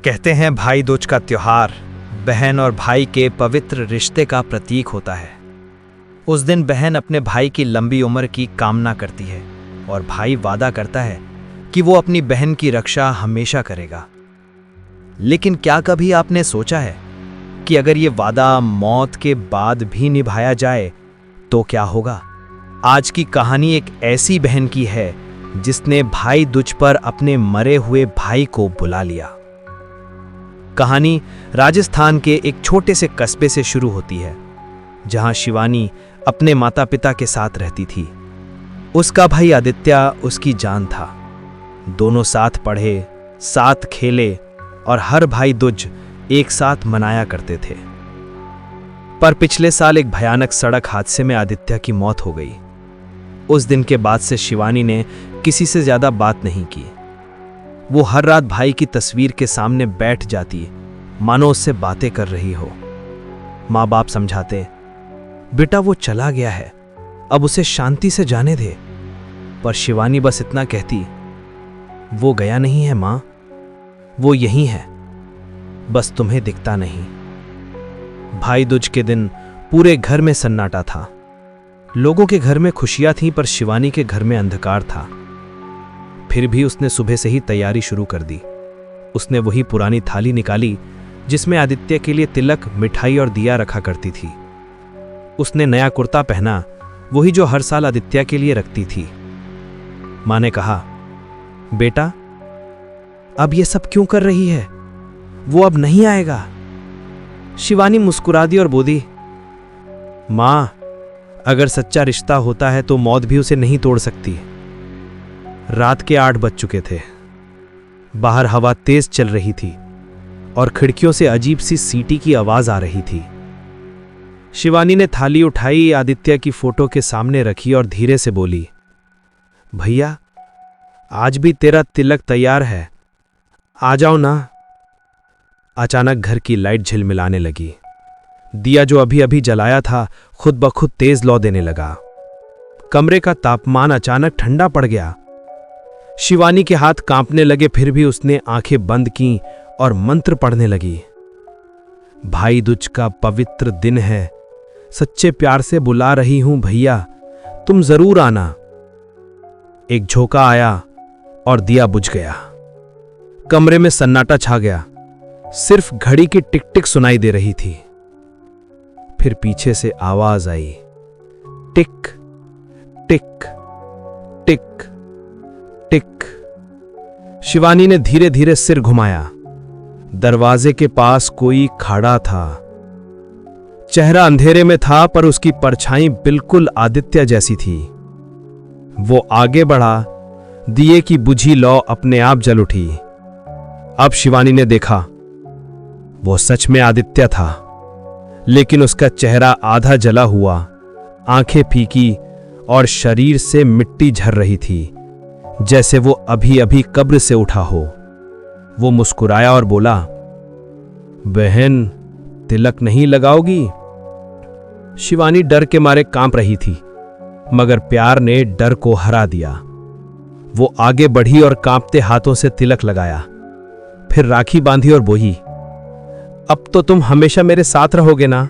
कहते हैं भाई दूज का त्योहार बहन और भाई के पवित्र रिश्ते का प्रतीक होता है। उस दिन बहन अपने भाई की लंबी उम्र की कामना करती है और भाई वादा करता है कि वो अपनी बहन की रक्षा हमेशा करेगा। लेकिन क्या कभी आपने सोचा है कि अगर ये वादा मौत के बाद भी निभाया जाए तो क्या होगा? आज की कहानी एक ऐसी बहन की है जिसने भाई दूज पर अपने मरे हुए भाई को बुला लिया। कहानी राजस्थान के एक छोटे से कस्बे से शुरू होती है, जहां शिवानी अपने माता पिता के साथ रहती थी। उसका भाई आदित्य उसकी जान था। दोनों साथ पढ़े, साथ खेले और हर भाई दूज एक साथ मनाया करते थे। पर पिछले साल एक भयानक सड़क हादसे में आदित्य की मौत हो गई। उस दिन के बाद से शिवानी ने किसी से ज्यादा बात नहीं की। वो हर रात भाई की तस्वीर के सामने बैठ जाती, मानो उससे बातें कर रही हो। माँ बाप समझाते, बेटा वो चला गया है, अब उसे शांति से जाने दे। पर शिवानी बस इतना कहती, वो गया नहीं है माँ, वो यहीं है, बस तुम्हें दिखता नहीं। भाई दूज के दिन पूरे घर में सन्नाटा था। लोगों के घर में खुशियां थीं, पर शिवानी के घर में अंधकार था। फिर भी उसने सुबह से ही तैयारी शुरू कर दी। उसने वही पुरानी थाली निकाली जिसमें आदित्य के लिए तिलक, मिठाई और दिया रखा करती थी। उसने नया कुर्ता पहना, वही जो हर साल आदित्य के लिए रखती थी। मां ने कहा, बेटा अब ये सब क्यों कर रही है? वो अब नहीं आएगा। शिवानी मुस्कुरा दी और बोली, मां अगर सच्चा रिश्ता होता है तो मौत भी उसे नहीं तोड़ सकती। रात के 8 बज चुके थे। बाहर हवा तेज चल रही थी और खिड़कियों से अजीब सी सीटी की आवाज आ रही थी। शिवानी ने थाली उठाई, आदित्य की फोटो के सामने रखी और धीरे से बोली, भैया आज भी तेरा तिलक तैयार है, आ जाओ ना। अचानक घर की लाइट झिलमिलाने लगी। दिया जो अभी अभी जलाया था खुद ब खुद तेज लौ देने लगा। कमरे का तापमान अचानक ठंडा पड़ गया। शिवानी के हाथ कांपने लगे, फिर भी उसने आंखें बंद की और मंत्र पढ़ने लगी। भाई दूज का पवित्र दिन है, सच्चे प्यार से बुला रही हूं भैया, तुम जरूर आना। एक झोंका आया और दिया बुझ गया। कमरे में सन्नाटा छा गया, सिर्फ घड़ी की टिक टिक सुनाई दे रही थी। फिर पीछे से आवाज आई, टिक टिक टिक टिक। शिवानी ने धीरे धीरे सिर घुमाया। दरवाजे के पास कोई खड़ा था। चेहरा अंधेरे में था, पर उसकी परछाई बिल्कुल आदित्य जैसी थी। वो आगे बढ़ा, दिए की बुझी लौ अपने आप जल उठी। अब शिवानी ने देखा, वो सच में आदित्य था, लेकिन उसका चेहरा आधा जला हुआ, आंखें फीकी और शरीर से मिट्टी झर रही थी, जैसे वो अभी अभी कब्र से उठा हो। वो मुस्कुराया और बोला, बहन तिलक नहीं लगाओगी? शिवानी डर के मारे कांप रही थी, मगर प्यार ने डर को हरा दिया। वो आगे बढ़ी और कांपते हाथों से तिलक लगाया, फिर राखी बांधी और बोली, अब तो तुम हमेशा मेरे साथ रहोगे ना?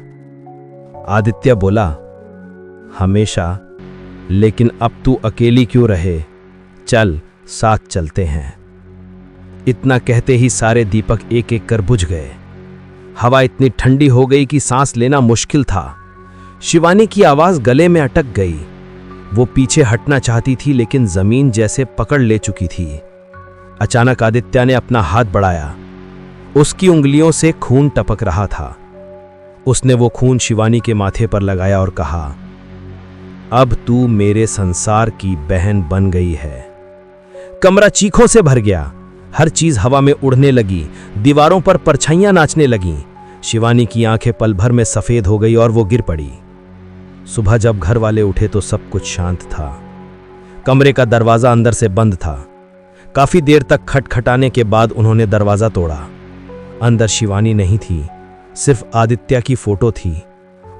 आदित्य बोला, हमेशा, लेकिन अब तू अकेली क्यों रहे? चल साथ चलते हैं। इतना कहते ही सारे दीपक एक एक कर बुझ गए। हवा इतनी ठंडी हो गई कि सांस लेना मुश्किल था। शिवानी की आवाज गले में अटक गई। वो पीछे हटना चाहती थी, लेकिन जमीन जैसे पकड़ ले चुकी थी। अचानक आदित्य ने अपना हाथ बढ़ाया। उसकी उंगलियों से खून टपक रहा था। उसने वो खून शिवानी के माथे पर लगाया और कहा, अब तू मेरे संसार की बहन बन गई है। कमरा चीखों से भर गया। हर चीज हवा में उड़ने लगी, दीवारों पर परछाइयां नाचने लगीं। शिवानी की आंखें पल भर में सफेद हो गई और वो गिर पड़ी। सुबह जब घर वाले उठे तो सब कुछ शांत था। कमरे का दरवाजा अंदर से बंद था। काफी देर तक खटखटाने के बाद उन्होंने दरवाजा तोड़ा। अंदर शिवानी नहीं थी, सिर्फ आदित्य की फोटो थी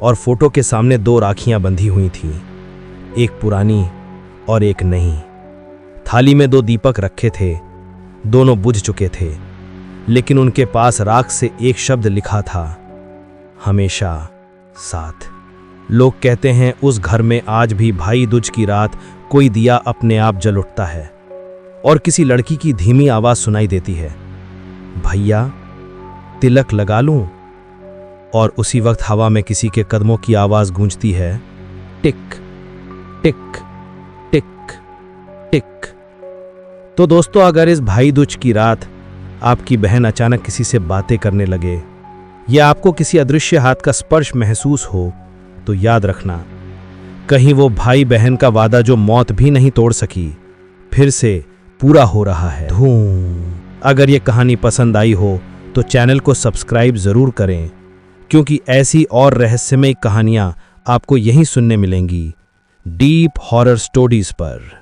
और फोटो के सामने 2 राखियां बंधी हुई थीं, एक पुरानी और एक नई। थाली में 2 दीपक रखे थे, दोनों बुझ चुके थे। लेकिन उनके पास राख से एक शब्द लिखा था, हमेशा साथ। लोग कहते हैं उस घर में आज भी भाई दूज की रात कोई दिया अपने आप जल उठता है और किसी लड़की की धीमी आवाज सुनाई देती है, भैया तिलक लगा लूं? और उसी वक्त हवा में किसी के कदमों की आवाज गूंजती है, टिक टिक टिक टिक। तो दोस्तों, अगर इस भाई दूज की रात आपकी बहन अचानक किसी से बातें करने लगे या आपको किसी अदृश्य हाथ का स्पर्श महसूस हो, तो याद रखना, कहीं वो भाई बहन का वादा जो मौत भी नहीं तोड़ सकी फिर से पूरा हो रहा है। धूम। अगर ये कहानी पसंद आई हो तो चैनल को सब्सक्राइब जरूर करें, क्योंकि ऐसी और रहस्यमय कहानियां आपको यहीं सुनने मिलेंगी, डीप हॉरर स्टोरीज पर।